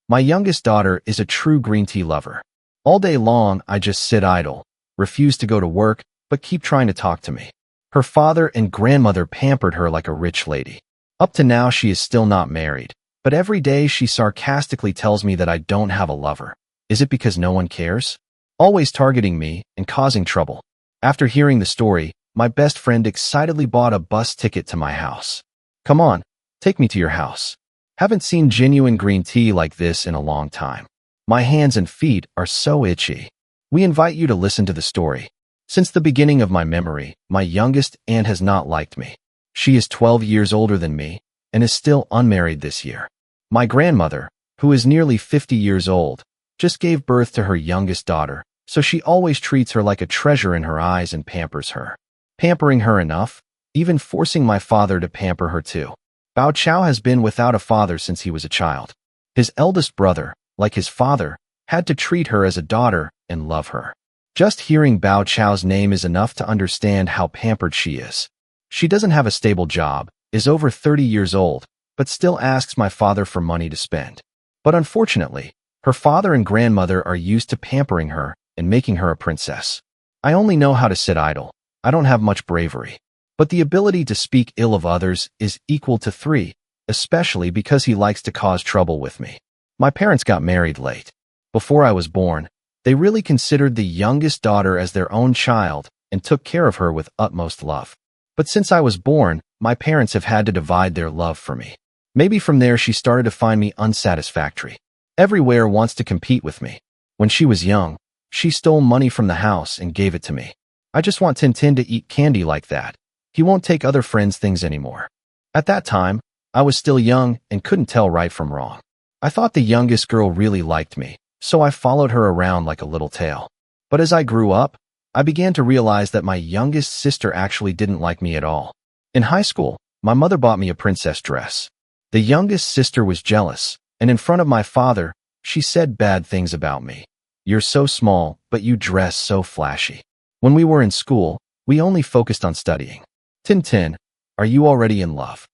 My youngest daughter is a true green tea lover. All day long, I just sit idle, refuse to go to work, but keep trying to talk to me. Her father and grandmother pampered her like a rich lady. Up to now, she is still not married, but every day she sarcastically tells me that I don't have a lover. Is it because no one cares? Always targeting me and causing trouble. After hearing the story, my best friend excitedly bought a bus ticket to my house. Come on, take me to your house. Haven't seen genuine green tea like this in a long time. My hands and feet are so itchy. We invite you to listen to the story. Since the beginning of my memory, my youngest aunt has not liked me. She is 12 years older than me and is still unmarried this year. My grandmother, who is nearly 50 years old, just gave birth to her youngest daughter, so she always treats her like a treasure in her eyes and pampers her. Pampering her enough, even forcing my father to pamper her too. Bao Chao has been without a father since he was a child. His eldest brother, like his father, had to treat her as a daughter and love her. Just hearing Bao Chao's name is enough to understand how pampered she is. She doesn't have a stable job, is over 30 years old, but still asks my father for money to spend. But unfortunately, her father and grandmother are used to pampering her and making her a princess. I only know how to sit idle. I don't have much bravery. But the ability to speak ill of others is equal to 3, especially because he likes to cause trouble with me. My parents got married late. Before I was born, they really considered the youngest daughter as their own child and took care of her with utmost love. But since I was born, my parents have had to divide their love for me. Maybe from there she started to find me unsatisfactory. Everywhere wants to compete with me. When she was young, she stole money from the house and gave it to me. I just want Tintin to eat candy like that. He won't take other friends' things anymore. At that time, I was still young and couldn't tell right from wrong. I thought the youngest girl really liked me, so I followed her around like a little tail. But as I grew up, I began to realize that my youngest sister actually didn't like me at all. In high school, my mother bought me a princess dress. The youngest sister was jealous, and in front of my father, she said bad things about me. You're so small, but you dress so flashy. When we were in school, we only focused on studying. Tintin, are you already in love?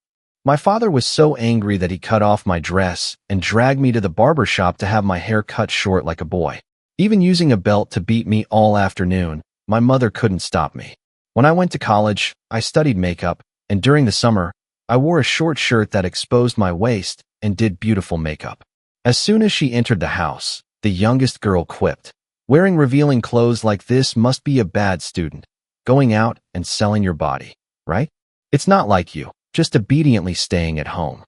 My father was so angry that he cut off my dress and dragged me to the barber shop to have my hair cut short like a boy. Even using a belt to beat me all afternoon, my mother couldn't stop me. When I went to college, I studied makeup, and during the summer, I wore a short shirt that exposed my waist and did beautiful makeup. As soon as she entered the house, the youngest girl quipped, "Wearing revealing clothes like this must be a bad student. Going out and selling your body, right? It's not like you, just obediently staying at home."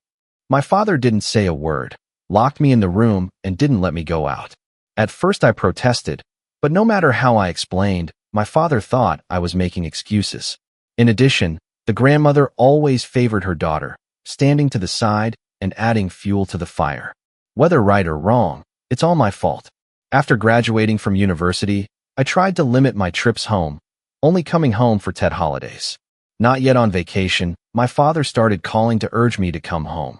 My father didn't say a word, locked me in the room, and didn't let me go out. At first I protested, but no matter how I explained, my father thought I was making excuses. In addition, the grandmother always favored her daughter, standing to the side and adding fuel to the fire. Whether right or wrong, it's all my fault. After graduating from university, I tried to limit my trips home, only coming home for Tet holidays. Not yet on vacation, my father started calling to urge me to come home.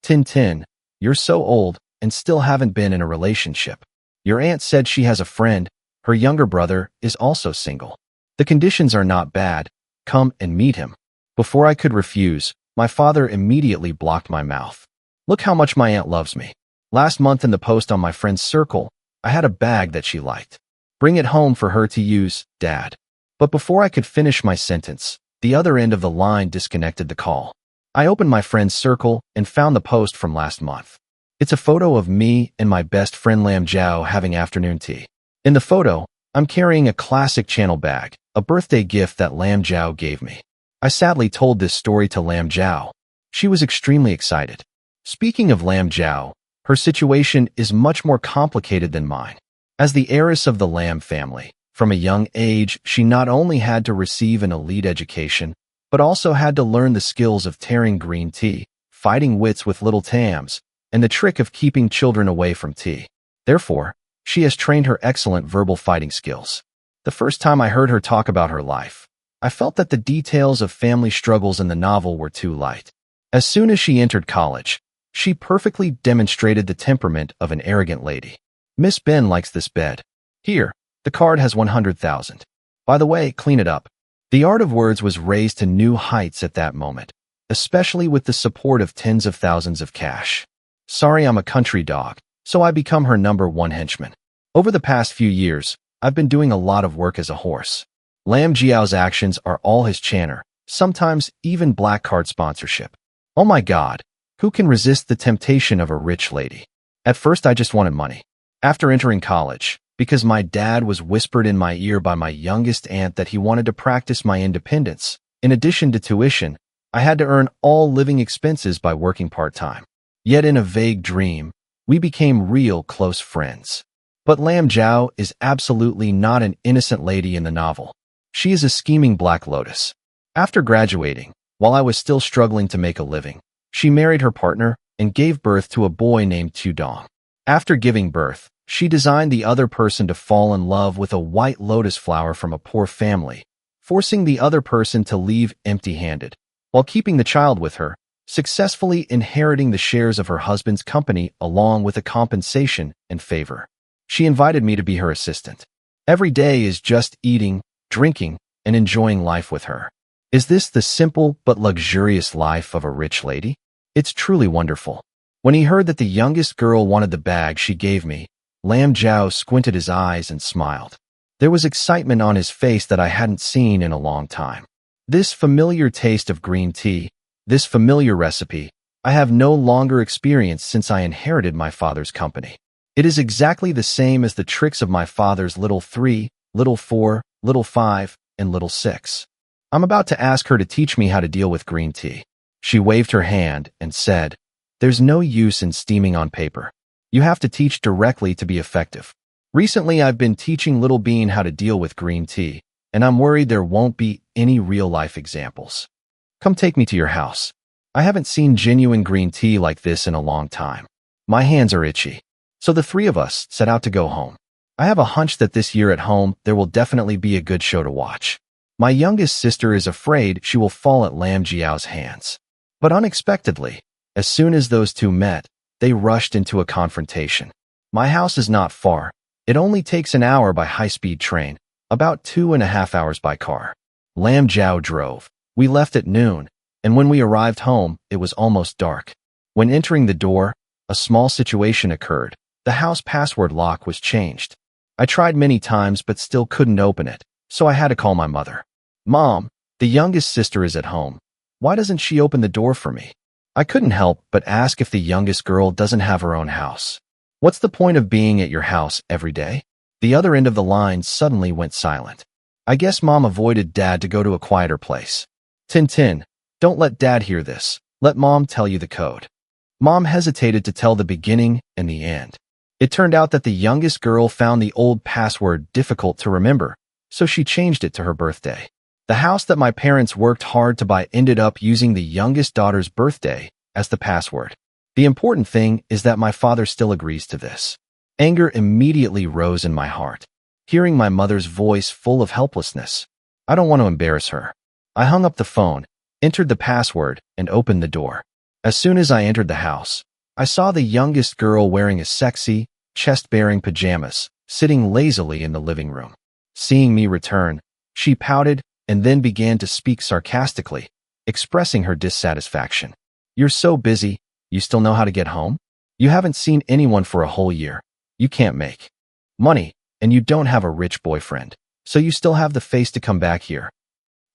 "Tintin, you're so old and still haven't been in a relationship. Your aunt said she has a friend. Her younger brother is also single. The conditions are not bad. Come and meet him." Before I could refuse, my father immediately blocked my mouth. Look how much my aunt loves me. Last month in the post on my friend's circle, I had a bag that she liked. Bring it home for her to use, Dad. But before I could finish my sentence, the other end of the line disconnected the call. I opened my friend's circle and found the post from last month. It's a photo of me and my best friend Lam Jiao having afternoon tea. In the photo, I'm carrying a classic channel bag, a birthday gift that Lam Jiao gave me. I sadly told this story to Lam Jiao. She was extremely excited. Speaking of Lam Jiao, her situation is much more complicated than mine. As the heiress of the Lam family, from a young age, she not only had to receive an elite education, but also had to learn the skills of tearing green tea, fighting wits with little Tams, and the trick of keeping children away from tea. Therefore, she has trained her excellent verbal fighting skills. The first time I heard her talk about her life, I felt that the details of family struggles in the novel were too light. As soon as she entered college, she perfectly demonstrated the temperament of an arrogant lady. "Miss Ben likes this bed. Here, the card has 100,000. By the way, clean it up." The art of words was raised to new heights at that moment, especially with the support of tens of thousands of cash. "Sorry, I'm a country dog. so I become her #1 henchman. Over the past few years, I've been doing a lot of work as a horse. Lam Jiao's actions are all his channer, sometimes even black card sponsorship. Oh my God, who can resist the temptation of a rich lady? At first I just wanted money. After entering college, because my dad was whispered in my ear by my youngest aunt that he wanted to practice my independence, in addition to tuition, I had to earn all living expenses by working part-time. Yet in a vague dream, we became real close friends. But Lam Jiao is absolutely not an innocent lady in the novel. She is a scheming Black Lotus. After graduating, while I was still struggling to make a living, she married her partner and gave birth to a boy named Tudong. After giving birth, she designed the other person to fall in love with a white lotus flower from a poor family, forcing the other person to leave empty-handed, while keeping the child with her, successfully inheriting the shares of her husband's company along with a compensation and favor. She invited me to be her assistant. Every day is just eating, drinking, and enjoying life with her. Is this the simple but luxurious life of a rich lady? It's truly wonderful. When he heard that the youngest girl wanted the bag she gave me, Lam Jiao squinted his eyes and smiled. There was excitement on his face that I hadn't seen in a long time. This familiar taste of green tea, this familiar recipe, I have no longer experienced since I inherited my father's company. It is exactly the same as the tricks of my father's little 3, little 4, little 5, and little 6. I'm about to ask her to teach me how to deal with green tea. She waved her hand and said, "There's no use in steaming on paper. You have to teach directly to be effective. Recently, I've been teaching Little Bean how to deal with green tea, and I'm worried there won't be any real-life examples. Come take me to your house. I haven't seen genuine green tea like this in a long time. My hands are itchy." So the three of us set out to go home. I have a hunch that this year at home there will definitely be a good show to watch. My youngest sister is afraid she will fall at Lam Jiao's hands. But unexpectedly, as soon as those two met, they rushed into a confrontation. My house is not far. It only takes an hour by high-speed train, about 2.5 hours by car. Lam Jiao drove. We left at noon, and when we arrived home, it was almost dark. When entering the door, a small situation occurred. The house password lock was changed. I tried many times but still couldn't open it, so I had to call my mother. "Mom, the youngest sister is at home. Why doesn't she open the door for me?" I couldn't help but ask if the youngest girl doesn't have her own house. What's the point of being at your house every day? The other end of the line suddenly went silent. I guess Mom avoided Dad to go to a quieter place. Tintin, don't let Dad hear this. Let Mom tell you the code. Mom hesitated to tell the beginning and the end. It turned out that the youngest girl found the old password difficult to remember, so she changed it to her birthday. The house that my parents worked hard to buy ended up using the youngest daughter's birthday as the password. The important thing is that my father still agrees to this. Anger immediately rose in my heart. Hearing my mother's voice full of helplessness, I don't want to embarrass her. I hung up the phone, entered the password, and opened the door. As soon as I entered the house, I saw the youngest girl wearing a sexy, chest-bearing pajamas, sitting lazily in the living room. Seeing me return, she pouted and then began to speak sarcastically, expressing her dissatisfaction. "You're so busy, you still know how to get home? You haven't seen anyone for a whole year. You can't make money, and you don't have a rich boyfriend, so you still have the face to come back here."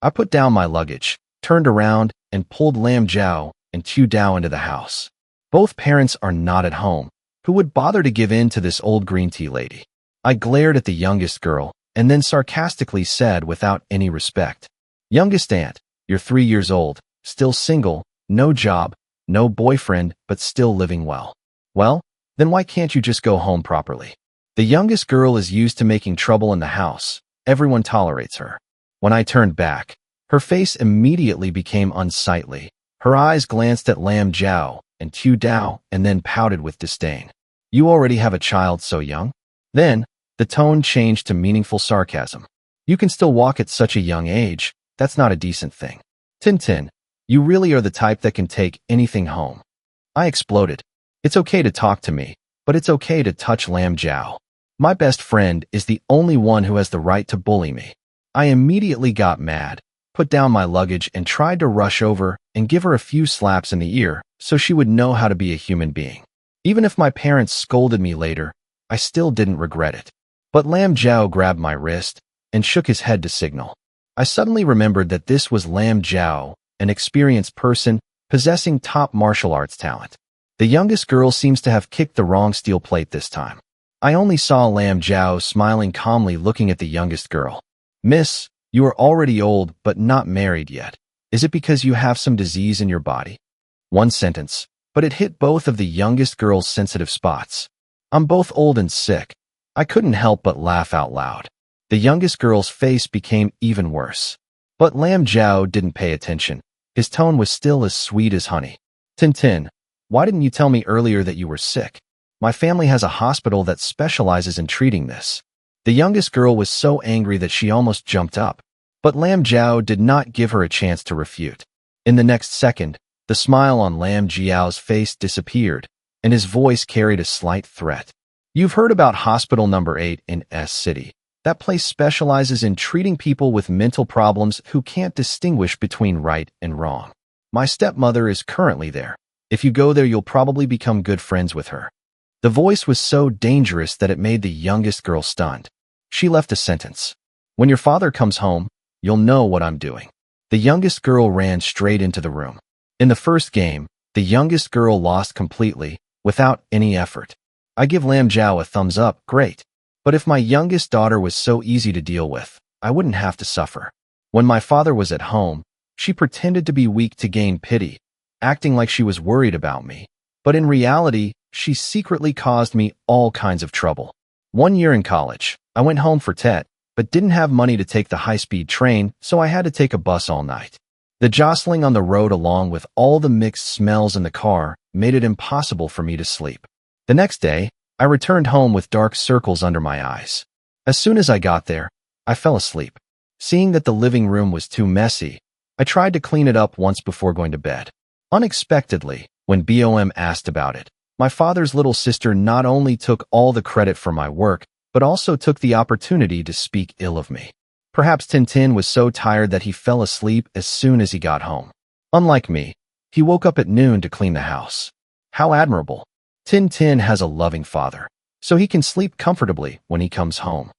I put down my luggage, turned around, and pulled Lam Jiao and Tu Dao into the house. Both parents are not at home. Who would bother to give in to this old green tea lady? I glared at the youngest girl and then sarcastically said without any respect, "Youngest aunt, you're 3 years old, still single, no job, no boyfriend, but still living well. Well, then why can't you just go home properly?" The youngest girl is used to making trouble in the house. Everyone tolerates her. When I turned back, her face immediately became unsightly. Her eyes glanced at Lam Jiao and Tu Dao and then pouted with disdain. "You already have a child so young?" Then, the tone changed to meaningful sarcasm. "You can still walk at such a young age. That's not a decent thing. Tintin, you really are the type that can take anything home." I exploded. It's okay to talk to me, but it's okay to touch Lam Jiao. My best friend is the only one who has the right to bully me. I immediately got mad, put down my luggage, and tried to rush over and give her a few slaps in the ear so she would know how to be a human being. Even if my parents scolded me later, I still didn't regret it. But Lam Jiao grabbed my wrist and shook his head to signal. I suddenly remembered that this was Lam Jiao, an experienced person possessing top martial arts talent. The youngest girl seems to have kicked the wrong steel plate this time. I only saw Lam Jiao smiling calmly looking at the youngest girl. Miss, you are already old but not married yet. Is it because you have some disease in your body? One sentence, but it hit both of the youngest girl's sensitive spots. I'm both old and sick. I couldn't help but laugh out loud. The youngest girl's face became even worse. But Lam Jiao didn't pay attention. His tone was still as sweet as honey. Tintin, why didn't you tell me earlier that you were sick? My family has a hospital that specializes in treating this. The youngest girl was so angry that she almost jumped up. But Lam Jiao did not give her a chance to refute. In the next second, the smile on Lam Jiao's face disappeared, and his voice carried a slight threat. You've heard about Hospital Number 8 in S City. That place specializes in treating people with mental problems who can't distinguish between right and wrong. My stepmother is currently there. If you go there, you'll probably become good friends with her. The voice was so dangerous that it made the youngest girl stunned. She left a sentence. When your father comes home, you'll know what I'm doing. The youngest girl ran straight into the room. In the first game, the youngest girl lost completely, without any effort. I give Lam Jiao a thumbs up, great. But if my youngest daughter was so easy to deal with, I wouldn't have to suffer. When my father was at home, she pretended to be weak to gain pity, acting like she was worried about me. But in reality, she secretly caused me all kinds of trouble. 1 year in college, I went home for TET, but didn't have money to take the high-speed train, so I had to take a bus all night. The jostling on the road along with all the mixed smells in the car made it impossible for me to sleep. The next day, I returned home with dark circles under my eyes. As soon as I got there, I fell asleep. Seeing that the living room was too messy, I tried to clean it up once before going to bed. Unexpectedly, when BOM asked about it, my father's little sister not only took all the credit for my work, but also took the opportunity to speak ill of me. Perhaps Tintin was so tired that he fell asleep as soon as he got home. Unlike me, he woke up at noon to clean the house. How admirable. Tintin has a loving father, so he can sleep comfortably when he comes home.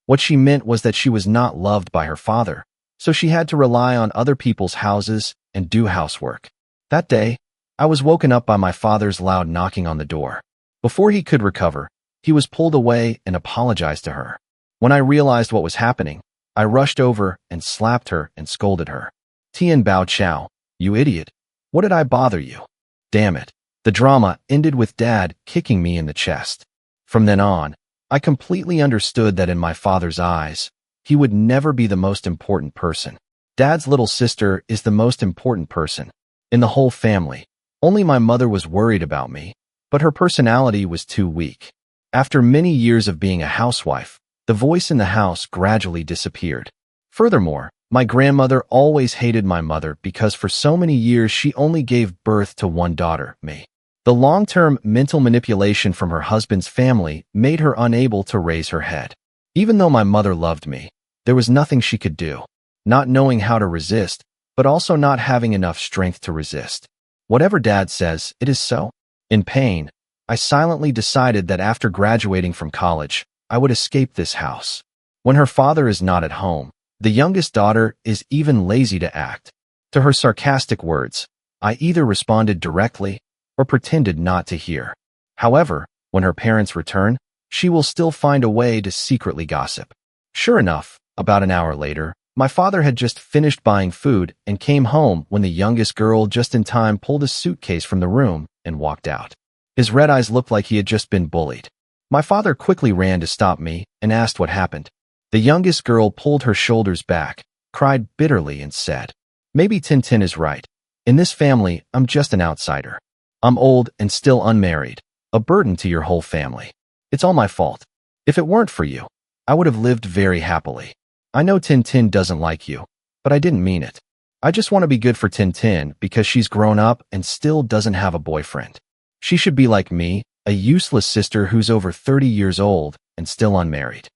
What she meant was that she was not loved by her father, so she had to rely on other people's houses and do housework. That day, I was woken up by my father's loud knocking on the door. Before he could recover, he was pulled away and apologized to her. When I realized what was happening, I rushed over and slapped her and scolded her. Tian Bao Chao, you idiot. What did I bother you? Damn it. The drama ended with Dad kicking me in the chest. From then on, I completely understood that in my father's eyes, he would never be the most important person. Dad's little sister is the most important person. In the whole family, only my mother was worried about me, but her personality was too weak. After many years of being a housewife, the voice in the house gradually disappeared. Furthermore, my grandmother always hated my mother because for so many years she only gave birth to one daughter, me. The long-term mental manipulation from her husband's family made her unable to raise her head. Even though my mother loved me, there was nothing she could do, not knowing how to resist, but also not having enough strength to resist. Whatever Dad says, it is so. In pain, I silently decided that after graduating from college, I would escape this house. When her father is not at home, the youngest daughter is even lazy to act. To her sarcastic words, I either responded directly or pretended not to hear. However, when her parents return, she will still find a way to secretly gossip. Sure enough, about an hour later, my father had just finished buying food and came home when the youngest girl just in time pulled a suitcase from the room and walked out. His red eyes looked like he had just been bullied. My father quickly ran to stop me and asked what happened. The youngest girl pulled her shoulders back, cried bitterly and said, "Maybe Tintin is right. In this family, I'm just an outsider. I'm old and still unmarried, a burden to your whole family. It's all my fault. If it weren't for you, I would have lived very happily. I know Tintin doesn't like you, but I didn't mean it. I just want to be good for Tintin because she's grown up and still doesn't have a boyfriend. She should be like me, a useless sister who's over 30 years old and still unmarried."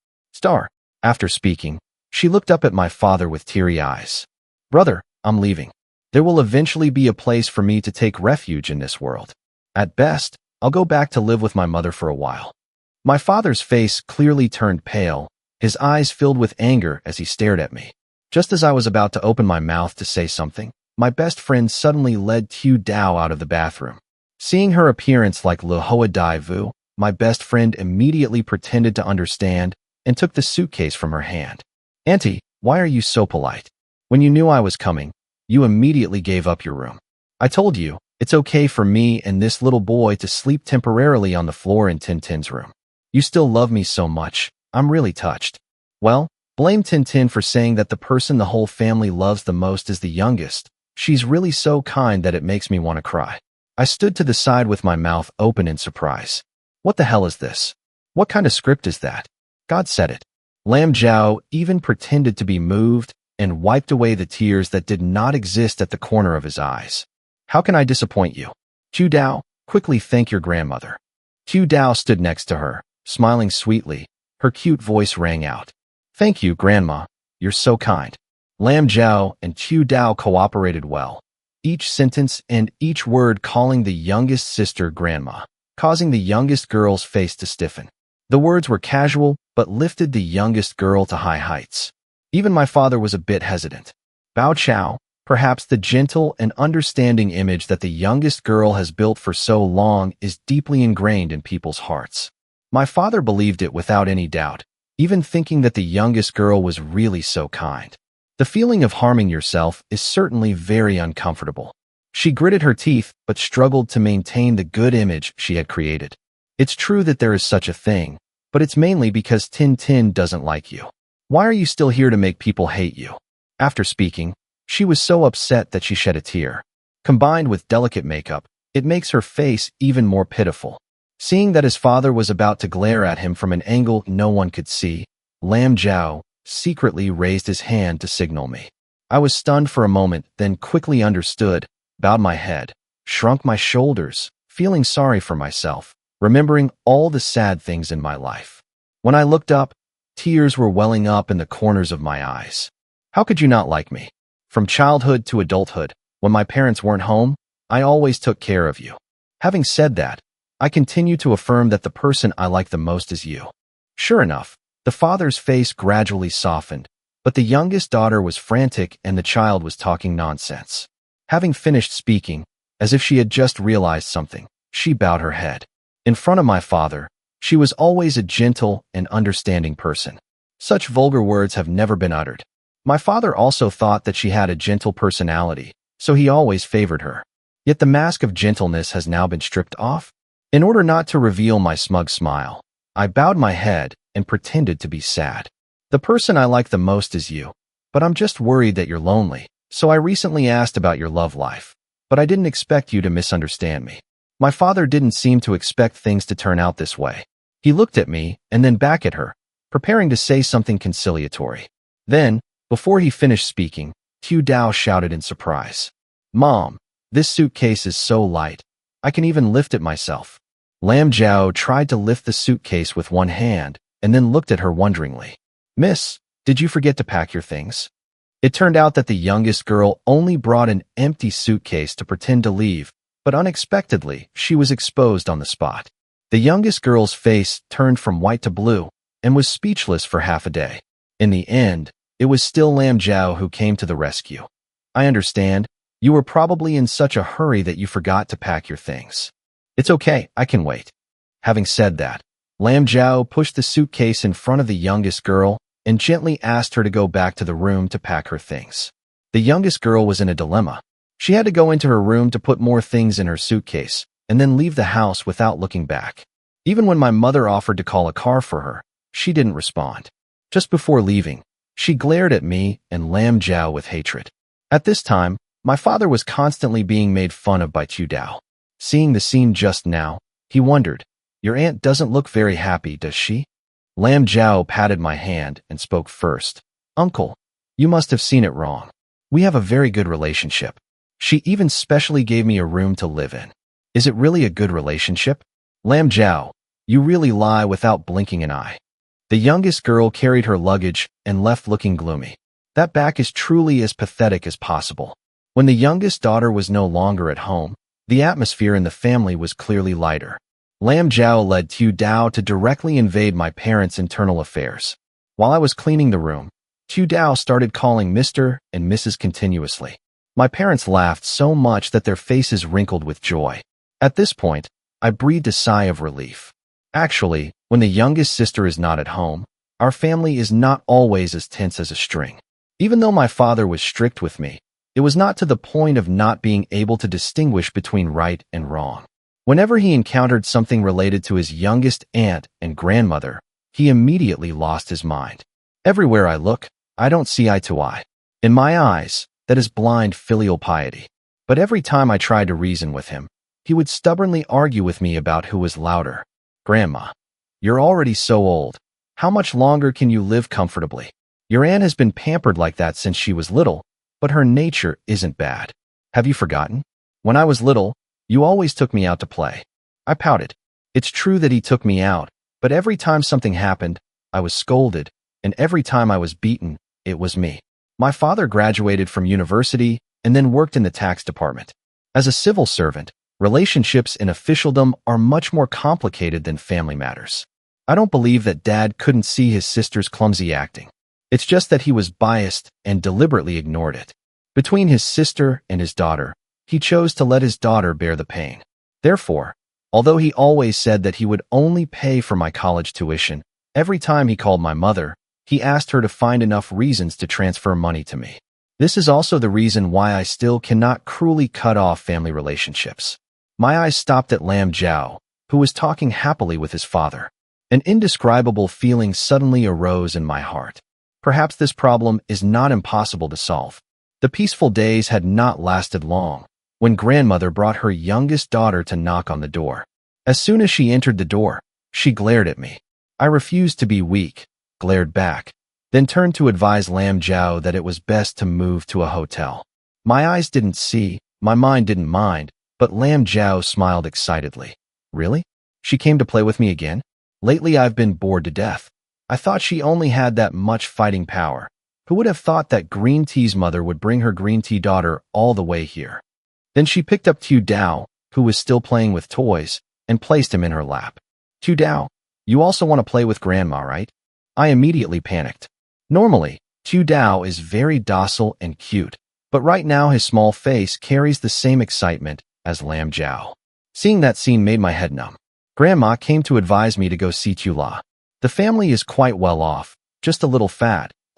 After speaking, she looked up at my father with teary eyes. "Brother, I'm leaving. There will eventually be a place for me to take refuge in this world. At best, I'll go back to live with my mother for a while." My father's face clearly turned pale, his eyes filled with anger as he stared at me. Just as I was about to open my mouth to say something, my best friend suddenly led Tu Dao out of the bathroom. Seeing her appearance like Le Hoa Dai Vu, my best friend immediately pretended to understand and took the suitcase from her hand. "Auntie, why are you so polite? When you knew I was coming, you immediately gave up your room. I told you, it's okay for me and this little boy to sleep temporarily on the floor in Tintin's room. You still love me so much, I'm really touched." Well, blame Tintin for saying that the person the whole family loves the most is the youngest. She's really so kind that it makes me want to cry. I stood to the side with my mouth open in surprise. What the hell is this? What kind of script is that? God said it. Lam Zhao even pretended to be moved and wiped away the tears that did not exist at the corner of his eyes. "How can I disappoint you? Tu Dao, quickly thank your grandmother." Tu Dao stood next to her, smiling sweetly. Her cute voice rang out. "Thank you, Grandma. You're so kind." Lam Zhao and Tu Dao cooperated well, each sentence and each word calling the youngest sister Grandma, causing the youngest girl's face to stiffen. The words were casual, but lifted the youngest girl to high heights. Even my father was a bit hesitant. Bao Chao, perhaps the gentle and understanding image that the youngest girl has built for so long, is deeply ingrained in people's hearts. My father believed it without any doubt, even thinking that the youngest girl was really so kind. The feeling of harming yourself is certainly very uncomfortable. She gritted her teeth, but struggled to maintain the good image she had created. It's true that there is such a thing, but it's mainly because Tintin doesn't like you. Why are you still here to make people hate you? After speaking, she was so upset that she shed a tear. Combined with delicate makeup, it makes her face even more pitiful. Seeing that his father was about to glare at him from an angle no one could see, Lam Zhao secretly raised his hand to signal me. I was stunned for a moment, then quickly understood, bowed my head, shrunk my shoulders, feeling sorry for myself, remembering all the sad things in my life. When I looked up, tears were welling up in the corners of my eyes. How could you not like me? From childhood to adulthood, when my parents weren't home, I always took care of you. Having said that, I continue to affirm that the person I like the most is you. Sure enough, the father's face gradually softened, but the youngest daughter was frantic and the child was talking nonsense. Having finished speaking, as if she had just realized something, she bowed her head. In front of my father, she was always a gentle and understanding person. Such vulgar words have never been uttered. My father also thought that she had a gentle personality, so he always favored her. Yet the mask of gentleness has now been stripped off. In order not to reveal my smug smile, I bowed my head and pretended to be sad. "The person I like the most is you, but I'm just worried that you're lonely, so I recently asked about your love life, but I didn't expect you to misunderstand me." My father didn't seem to expect things to turn out this way. He looked at me and then back at her, preparing to say something conciliatory. Then, before he finished speaking, Tu Dao shouted in surprise, "Mom, this suitcase is so light, I can even lift it myself." Lam Zhao tried to lift the suitcase with one hand and then looked at her wonderingly. "Miss, did you forget to pack your things?" It turned out that the youngest girl only brought an empty suitcase to pretend to leave, but unexpectedly, she was exposed on the spot. The youngest girl's face turned from white to blue and was speechless for half a day. In the end, it was still Lam Zhao who came to the rescue. "I understand. You were probably in such a hurry that you forgot to pack your things. It's okay, I can wait." Having said that, Lam Zhao pushed the suitcase in front of the youngest girl and gently asked her to go back to the room to pack her things. The youngest girl was in a dilemma. She had to go into her room to put more things in her suitcase and then leave the house without looking back. Even when my mother offered to call a car for her, she didn't respond. Just before leaving, she glared at me and Lam Zhao with hatred. At this time, my father was constantly being made fun of by Tu Dao. Seeing the scene just now, he wondered, "Your aunt doesn't look very happy, does she?" Lam Zhao patted my hand and spoke first. "Uncle, you must have seen it wrong. We have a very good relationship. She even specially gave me a room to live in. Is it really a good relationship?" "Lam Zhao, you really lie without blinking an eye." The youngest girl carried her luggage and left looking gloomy. That back is truly as pathetic as possible. When the youngest daughter was no longer at home, the atmosphere in the family was clearly lighter. Lam Jiao led Tu Dao to directly invade my parents' internal affairs. While I was cleaning the room, Tu Dao started calling Mr. and Mrs. continuously. My parents laughed so much that their faces wrinkled with joy. At this point, I breathed a sigh of relief. Actually, when the youngest sister is not at home, our family is not always as tense as a string. Even though my father was strict with me, it was not to the point of not being able to distinguish between right and wrong. Whenever he encountered something related to his youngest aunt and grandmother, he immediately lost his mind. Everywhere I look, I don't see eye to eye. In my eyes, that is blind filial piety. But every time I tried to reason with him, he would stubbornly argue with me about who was louder. Grandma, you're already so old. How much longer can you live comfortably? Your aunt has been pampered like that since she was little, but her nature isn't bad. Have you forgotten? When I was little, you always took me out to play. I pouted. It's true that he took me out, but every time something happened, I was scolded, and every time I was beaten, it was me. My father graduated from university and then worked in the tax department. As a civil servant, relationships in officialdom are much more complicated than family matters. I don't believe that Dad couldn't see his sister's clumsy acting. It's just that he was biased and deliberately ignored it. Between his sister and his daughter, he chose to let his daughter bear the pain. Therefore, although he always said that he would only pay for my college tuition, every time he called my mother, he asked her to find enough reasons to transfer money to me. This is also the reason why I still cannot cruelly cut off family relationships. My eyes stopped at Lam Jiao, who was talking happily with his father. An indescribable feeling suddenly arose in my heart. Perhaps this problem is not impossible to solve. The peaceful days had not lasted long when grandmother brought her youngest daughter to knock on the door. As soon as she entered the door, she glared at me. I refused to be weak, glared back, then turned to advise Lam Jiao that it was best to move to a hotel. My eyes didn't see, my mind didn't mind, but Lam Jiao smiled excitedly. Really? She came to play with me again? Lately I've been bored to death. I thought she only had that much fighting power. Who would have thought that Green Tea's mother would bring her Green Tea daughter all the way here? Then she picked up Tu Dao, who was still playing with toys, and placed him in her lap. Tu Dao, you also want to play with Grandma, right? I immediately panicked. Normally, Tu Dao is very docile and cute, but right now his small face carries the same excitement as Lam Jiao. Seeing that scene made my head numb. Grandma came to advise me to go see Tu La. The family is quite well off, just a little fat, but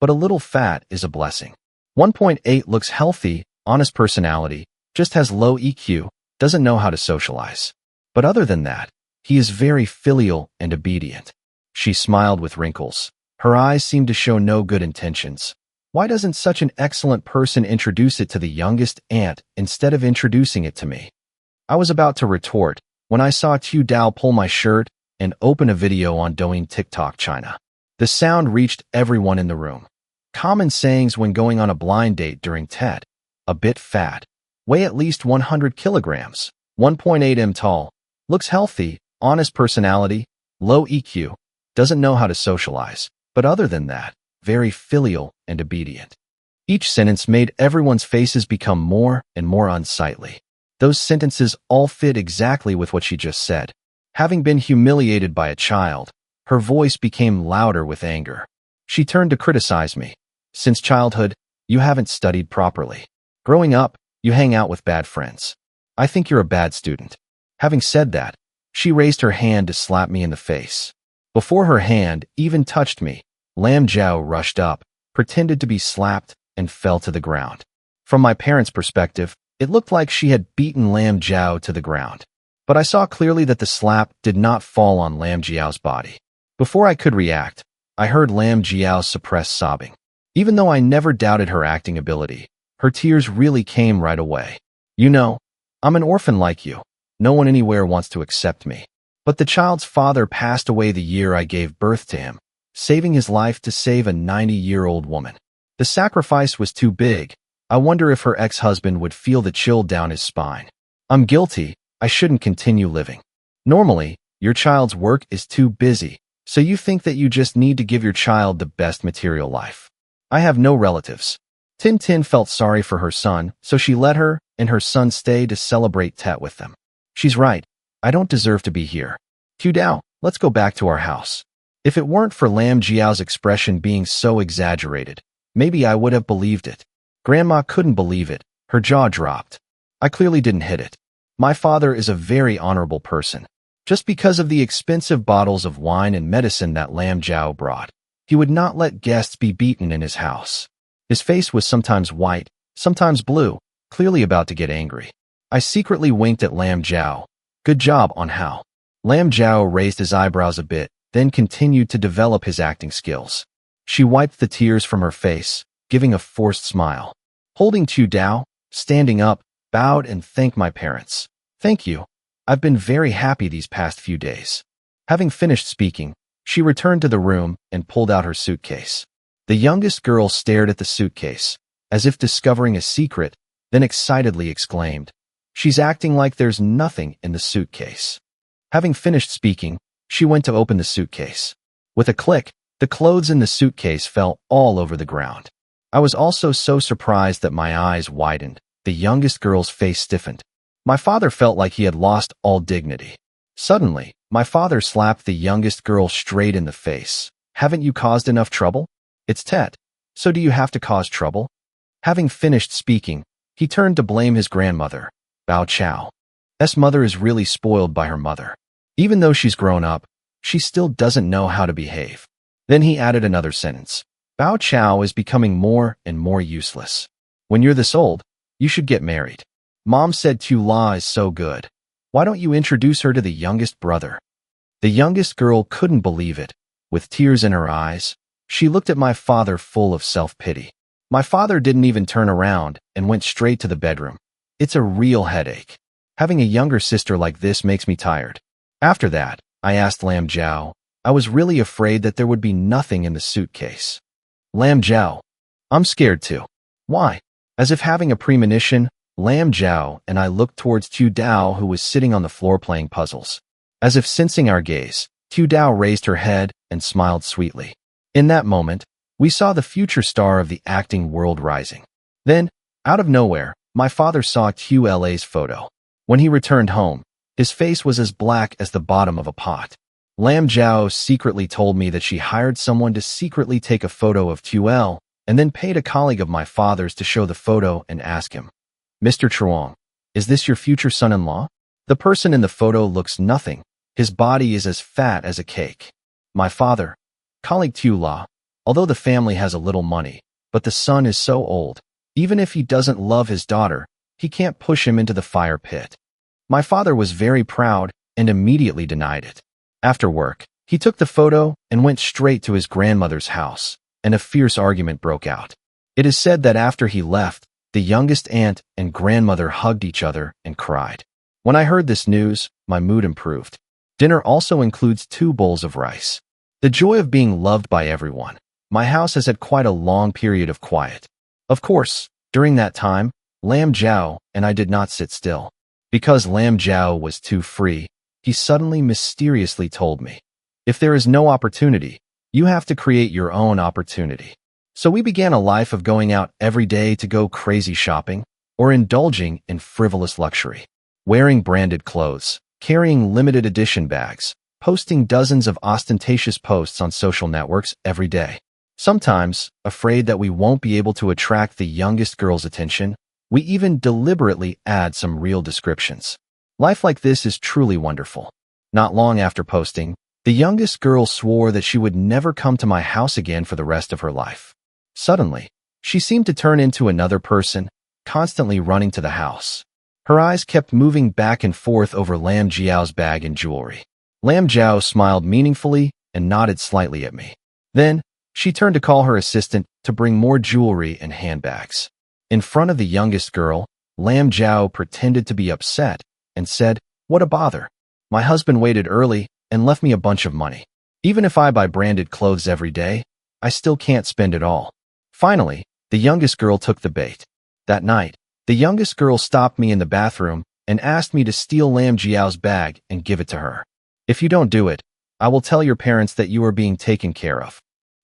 a little fat is a blessing. 1.8 looks healthy, honest personality, just has low EQ, doesn't know how to socialize. But other than that, he is very filial and obedient. She smiled with wrinkles. Her eyes seemed to show no good intentions. Why doesn't such an excellent person introduce it to the youngest aunt instead of introducing it to me? I was about to retort when I saw Tu Dao pull my shirt and open a video on Douyin TikTok China. The sound reached everyone in the room. Common sayings when going on a blind date during TED. A bit fat. Weigh at least 100 kilograms. 1.8 m tall. Looks healthy. Honest personality. Low EQ. Doesn't know how to socialize. But other than that, very filial and obedient. Each sentence made everyone's faces become more and more unsightly. Those sentences all fit exactly with what she just said. Having been humiliated by a child, her voice became louder with anger. She turned to criticize me. Since childhood, you haven't studied properly. Growing up, you hang out with bad friends. I think you're a bad student. Having said that, she raised her hand to slap me in the face. Before her hand even touched me, Lam Jiao rushed up, pretended to be slapped, and fell to the ground. From my parents' perspective, it looked like she had beaten Lam Jiao to the ground. But I saw clearly that the slap did not fall on Lam Jiao's body. Before I could react, I heard Lam Jiao suppress sobbing. Even though I never doubted her acting ability, her tears really came right away. You know, I'm an orphan like you. No one anywhere wants to accept me. But the child's father passed away the year I gave birth to him, saving his life to save a 90-year-old woman. The sacrifice was too big. I wonder if her ex-husband would feel the chill down his spine. I'm guilty. I shouldn't continue living. Normally, your child's work is too busy, so you think that you just need to give your child the best material life. I have no relatives. Tintin felt sorry for her son, so she let her and her son stay to celebrate Tet with them. She's right. I don't deserve to be here. Dao, let's go back to our house. If it weren't for Lam Jiao's expression being so exaggerated, maybe I would have believed it. Grandma couldn't believe it. Her jaw dropped. I clearly didn't hit it. My father is a very honorable person. Just because of the expensive bottles of wine and medicine that Lam Jiao brought, he would not let guests be beaten in his house. His face was sometimes white, sometimes blue, clearly about to get angry. I secretly winked at Lam Jiao. Good job on how. Lam Jiao raised his eyebrows a bit, then continued to develop his acting skills. She wiped the tears from her face, giving a forced smile. Holding Dao, standing up, bowed and thanked my parents. Thank you. I've been very happy these past few days. Having finished speaking, she returned to the room and pulled out her suitcase. The youngest girl stared at the suitcase, as if discovering a secret, then excitedly exclaimed, "She's acting like there's nothing in the suitcase." Having finished speaking, she went to open the suitcase. With a click, the clothes in the suitcase fell all over the ground. I was also so surprised that my eyes widened. The youngest girl's face stiffened. My father felt like he had lost all dignity. Suddenly, my father slapped the youngest girl straight in the face. "Haven't you caused enough trouble? It's Tet. So do you have to cause trouble?" Having finished speaking, he turned to blame his grandmother. Bao Chao's mother is really spoiled by her mother. Even though she's grown up, she still doesn't know how to behave. Then he added another sentence. Bao Chao is becoming more and more useless. When you're this old, you should get married. Mom said Tu La is so good. Why don't you introduce her to the youngest brother? The youngest girl couldn't believe it. With tears in her eyes, she looked at my father full of self-pity. My father didn't even turn around and went straight to the bedroom. It's a real headache. Having a younger sister like this makes me tired. After that, I asked Lam Jiao. I was really afraid that there would be nothing in the suitcase. Lam Jiao, I'm scared too. Why? As if having a premonition, Lam Jiao and I looked towards Dao, who was sitting on the floor playing puzzles. As if sensing our gaze, Dao raised her head and smiled sweetly. In that moment, we saw the future star of the acting world rising. Then, out of nowhere, my father saw La's photo. When he returned home, his face was as black as the bottom of a pot. Lam Jiao secretly told me that she hired someone to secretly take a photo of L and then paid a colleague of my father's to show the photo and ask him, "Mr. Chuang, is this your future son-in-law?" The person in the photo looks nothing. His body is as fat as a cake. My father, colleague La, although the family has a little money, but the son is so old, even if he doesn't love his daughter, he can't push him into the fire pit. My father was very proud and immediately denied it. After work, he took the photo and went straight to his grandmother's house, and a fierce argument broke out. It is said that after he left, the youngest aunt and grandmother hugged each other and cried. When I heard this news, my mood improved. Dinner also includes 2 bowls of rice. The joy of being loved by everyone. My house has had quite a long period of quiet. Of course, during that time, Lam Jiao and I did not sit still. Because Lam Jiao was too free, he suddenly mysteriously told me, "If there is no opportunity, you have to create your own opportunity." So we began a life of going out every day to go crazy shopping or indulging in frivolous luxury, wearing branded clothes, carrying limited edition bags, posting dozens of ostentatious posts on social networks every day. Sometimes, afraid that we won't be able to attract the youngest girl's attention, we even deliberately add some real descriptions. Life like this is truly wonderful. Not long after posting, the youngest girl swore that she would never come to my house again for the rest of her life. Suddenly, she seemed to turn into another person, constantly running to the house. Her eyes kept moving back and forth over Lam Jiao's bag and jewelry. Lam Jiao smiled meaningfully and nodded slightly at me. Then, she turned to call her assistant to bring more jewelry and handbags. In front of the youngest girl, Lam Jiao pretended to be upset and said, "What a bother. My husband waited early and left me a bunch of money. Even if I buy branded clothes every day, I still can't spend it all." Finally, the youngest girl took the bait. That night, the youngest girl stopped me in the bathroom and asked me to steal Lam Jiao's bag and give it to her. "If you don't do it, I will tell your parents that you are being taken care of."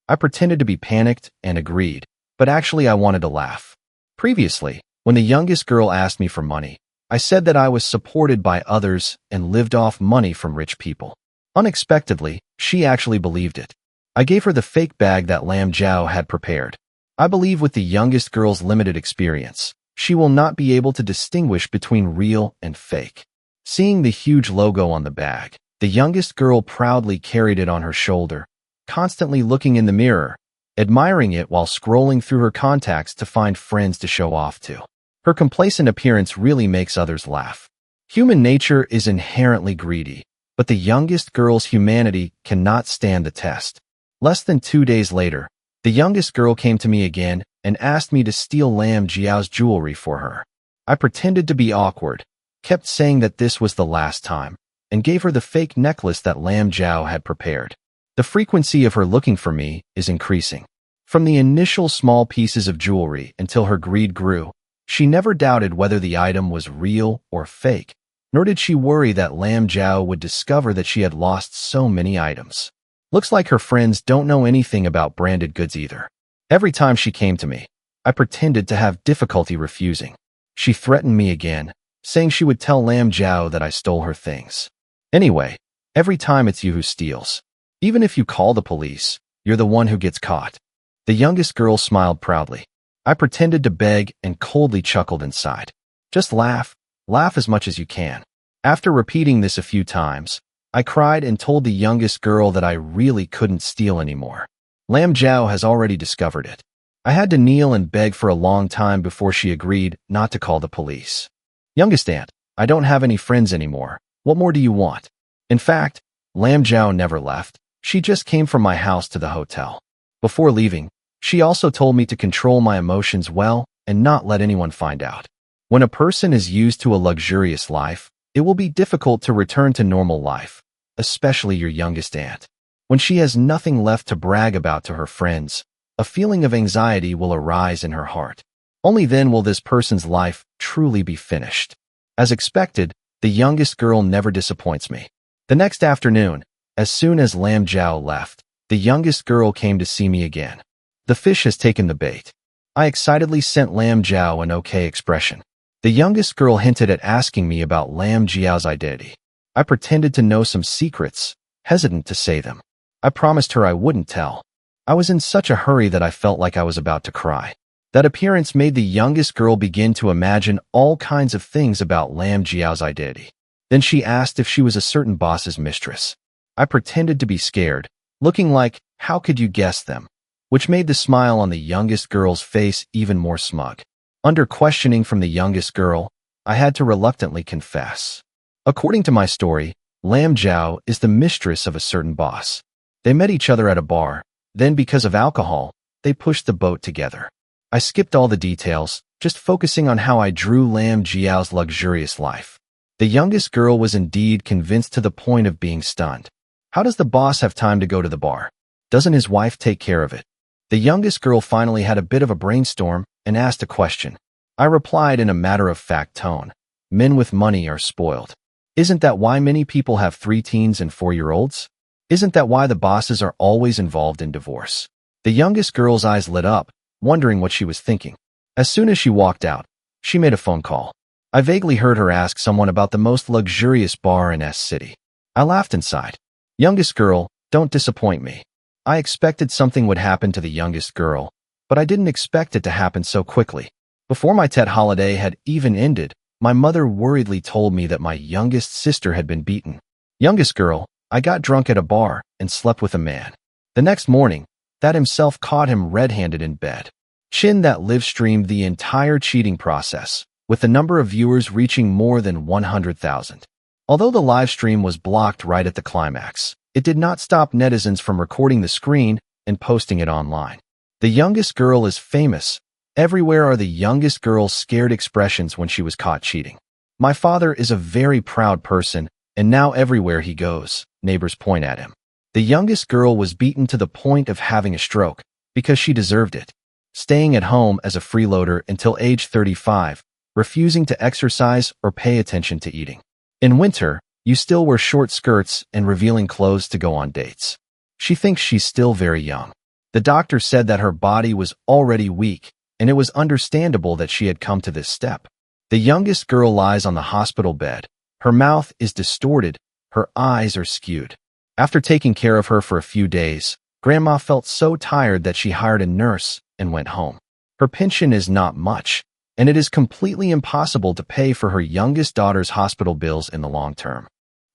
I pretended to be panicked and agreed, but actually I wanted to laugh. Previously, when the youngest girl asked me for money, I said that I was supported by others and lived off money from rich people. Unexpectedly, she actually believed it. I gave her the fake bag that Lam Jiao had prepared. I believe with the youngest girl's limited experience, she will not be able to distinguish between real and fake. Seeing the huge logo on the bag, the youngest girl proudly carried it on her shoulder, constantly looking in the mirror, admiring it while scrolling through her contacts to find friends to show off to. Her complacent appearance really makes others laugh. Human nature is inherently greedy, but the youngest girl's humanity cannot stand the test. Less than 2 days later, the youngest girl came to me again and asked me to steal Lam Jiao's jewelry for her. I pretended to be awkward, kept saying that this was the last time, and gave her the fake necklace that Lam Jiao had prepared. The frequency of her looking for me is increasing. From the initial small pieces of jewelry until her greed grew, she never doubted whether the item was real or fake, nor did she worry that Lam Jiao would discover that she had lost so many items. Looks like her friends don't know anything about branded goods either. Every time she came to me, I pretended to have difficulty refusing. She threatened me again, saying she would tell Lam Jiao that I stole her things. Anyway, every time it's you who steals. Even if you call the police, you're the one who gets caught. The youngest girl smiled proudly. I pretended to beg and coldly chuckled inside. Just laugh as much as you can. After repeating this a few times, I cried and told the youngest girl that I really couldn't steal anymore. Lam Jiao has already discovered it. I had to kneel and beg for a long time before she agreed not to call the police. Youngest aunt, I don't have any friends anymore. What more do you want? In fact, Lam Jiao never left. She just came from my house to the hotel. Before leaving, she also told me to control my emotions well and not let anyone find out. When a person is used to a luxurious life, it will be difficult to return to normal life, especially your youngest aunt. When she has nothing left to brag about to her friends, a feeling of anxiety will arise in her heart. Only then will this person's life truly be finished. As expected, the youngest girl never disappoints me. The next afternoon, as soon as Lam Jiao left, the youngest girl came to see me again. The fish has taken the bait. I excitedly sent Lam Jiao an okay expression. The youngest girl hinted at asking me about Lam Jiao's identity. I pretended to know some secrets, hesitant to say them. I promised her I wouldn't tell. I was in such a hurry that I felt like I was about to cry. That appearance made the youngest girl begin to imagine all kinds of things about Lam Jiao's identity. Then she asked if she was a certain boss's mistress. I pretended to be scared, looking like, how could you guess them? Which made the smile on the youngest girl's face even more smug. Under questioning from the youngest girl, I had to reluctantly confess. According to my story, Lam Jiao is the mistress of a certain boss. They met each other at a bar, then because of alcohol, they pushed the boat together. I skipped all the details, just focusing on how I drew Lam Jiao's luxurious life. The youngest girl was indeed convinced to the point of being stunned. How does the boss have time to go to the bar? Doesn't his wife take care of it? The youngest girl finally had a bit of a brainstorm and asked a question. I replied in a matter-of-fact tone. Men with money are spoiled. Isn't that why many people have 3 teens and 4-year-olds? Isn't that why the bosses are always involved in divorce? The youngest girl's eyes lit up, wondering what she was thinking. As soon as she walked out, she made a phone call. I vaguely heard her ask someone about the most luxurious bar in S City. I laughed inside. Youngest girl, don't disappoint me. I expected something would happen to the youngest girl, but I didn't expect it to happen so quickly. Before my Tet holiday had even ended, my mother worriedly told me that my youngest sister had been beaten. Youngest girl, I got drunk at a bar and slept with a man. The next morning, that himself caught him red-handed in bed. Chin that live-streamed the entire cheating process, with the number of viewers reaching more than 100,000. Although the live stream was blocked right at the climax, it did not stop netizens from recording the screen and posting it online. The youngest girl is famous. Everywhere are the youngest girl's scared expressions when she was caught cheating. My father is a very proud person, and now everywhere he goes, neighbors point at him. The youngest girl was beaten to the point of having a stroke, because she deserved it. Staying at home as a freeloader until age 35, refusing to exercise or pay attention to eating. In winter, you still wear short skirts and revealing clothes to go on dates. She thinks she's still very young. The doctor said that her body was already weak, and it was understandable that she had come to this step. The youngest girl lies on the hospital bed. Her mouth is distorted. Her eyes are skewed. After taking care of her for a few days, Grandma felt so tired that she hired a nurse and went home. Her pension is not much, and it is completely impossible to pay for her youngest daughter's hospital bills in the long term.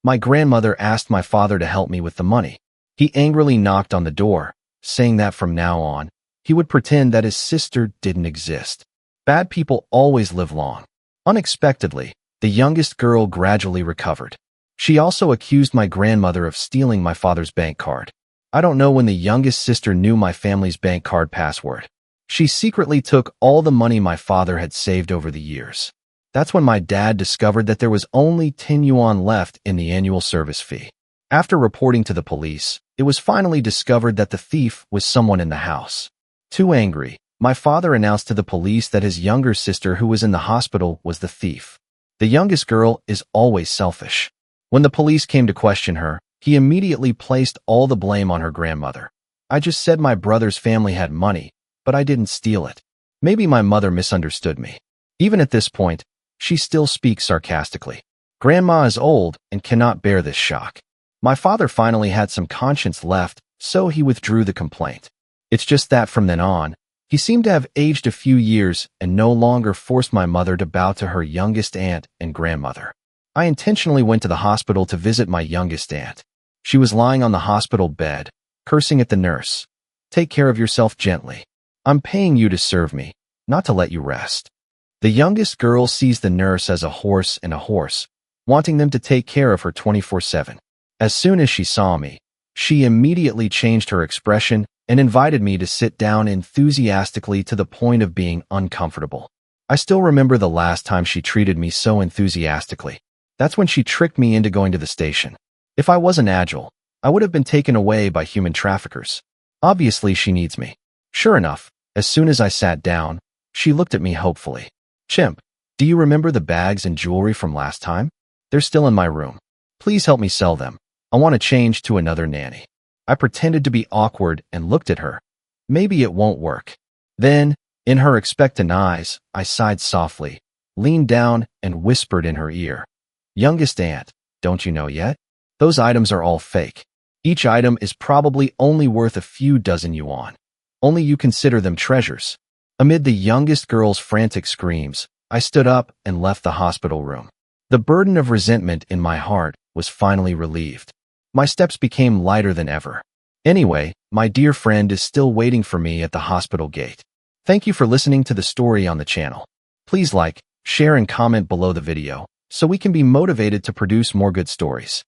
My grandmother asked my father to help me with the money. He angrily knocked on the door, saying that from now on, he would pretend that his sister didn't exist. Bad people always live long. Unexpectedly, the youngest girl gradually recovered. She also accused my grandmother of stealing my father's bank card. I don't know when the youngest sister knew my family's bank card password. She secretly took all the money my father had saved over the years. That's when my dad discovered that there was only 10 yuan left in the annual service fee. After reporting to the police, it was finally discovered that the thief was someone in the house. Too angry, my father announced to the police that his younger sister who was in the hospital was the thief. The youngest girl is always selfish. When the police came to question her, he immediately placed all the blame on her grandmother. I just said my brother's family had money, but I didn't steal it. Maybe my mother misunderstood me. Even at this point, she still speaks sarcastically. Grandma is old and cannot bear this shock. My father finally had some conscience left, so he withdrew the complaint. It's just that from then on, he seemed to have aged a few years and no longer forced my mother to bow to her youngest aunt and grandmother. I intentionally went to the hospital to visit my youngest aunt. She was lying on the hospital bed, cursing at the nurse. "Take care of yourself gently. I'm paying you to serve me, not to let you rest." The youngest girl sees the nurse as a horse and a horse, wanting them to take care of her 24/7. As soon as she saw me, she immediately changed her expression and invited me to sit down enthusiastically to the point of being uncomfortable. I still remember the last time she treated me so enthusiastically. That's when she tricked me into going to the station. If I wasn't agile, I would have been taken away by human traffickers. Obviously, she needs me. Sure enough, as soon as I sat down, she looked at me hopefully. "Chimp, do you remember the bags and jewelry from last time? They're still in my room. Please help me sell them. I want to change to another nanny." I pretended to be awkward and looked at her. Maybe it won't work. Then, in her expectant eyes, I sighed softly, leaned down, and whispered in her ear, "Youngest aunt, don't you know yet? Those items are all fake. Each item is probably only worth a few dozen yuan. Only you consider them treasures." Amid the youngest girl's frantic screams, I stood up and left the hospital room. The burden of resentment in my heart was finally relieved. My steps became lighter than ever. Anyway, my dear friend is still waiting for me at the hospital gate. Thank you for listening to the story on the channel. Please like, share, and comment below the video so we can be motivated to produce more good stories.